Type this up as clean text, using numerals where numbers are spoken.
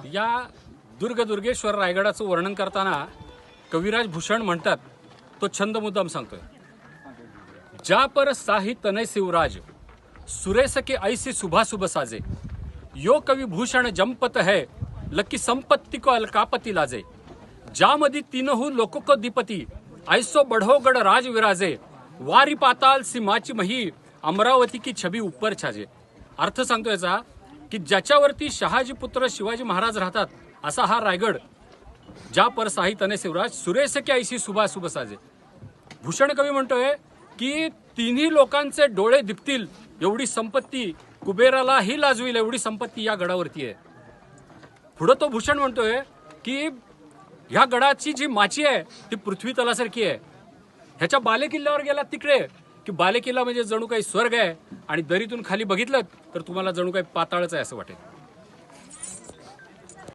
या दुर्गेश्वर रायगडाचं वर्णन करताना कविराज भूषण म्हणतात, तो छंद मुद्दाम सांगतोय, जा पर साही तनय शिवराज सुरेश के ऐसी सुबह सुबह साजे, यो कवि भूषण जंपत है लकी संपत्ति को अलकापति लाजे, जामदी तीनहु लोको को दिपति ऐसो बढ़ोगढ़ राज विराजे, वारी पाताल सीमाची मही अमरावती की छबी ऊपर छाजे। अर्थ सांगतो याचा की ज्याच्यावरती शहाजी पुत्र शिवाजी महाराज राहतात असा हा रायगड, ज्या पर साही तने शिवराज सुरेश की ऐसी सुबह सुबह साजे। भूषण कवी म्हणतोय की तिन्ही लोकांचे डोळे दिपतील एवढी संपत्ती, कुबेरालाही लाजवील एवढी संपत्ती या गडावरती आहे। पुढे तो भूषण म्हणतोय की ह्या गडाची जी माची आहे ती पृथ्वी तलासारखी आहे। ह्याच्या बालेकिल्ल्यावर गेला तिकडे की बालेकिल्ला म्हणजे जणू काही स्वर्ग आहे, आणि दरीतून खाली बघितलं तर तुम्हाला जणू काही पाताळच आहे असं वाटेल।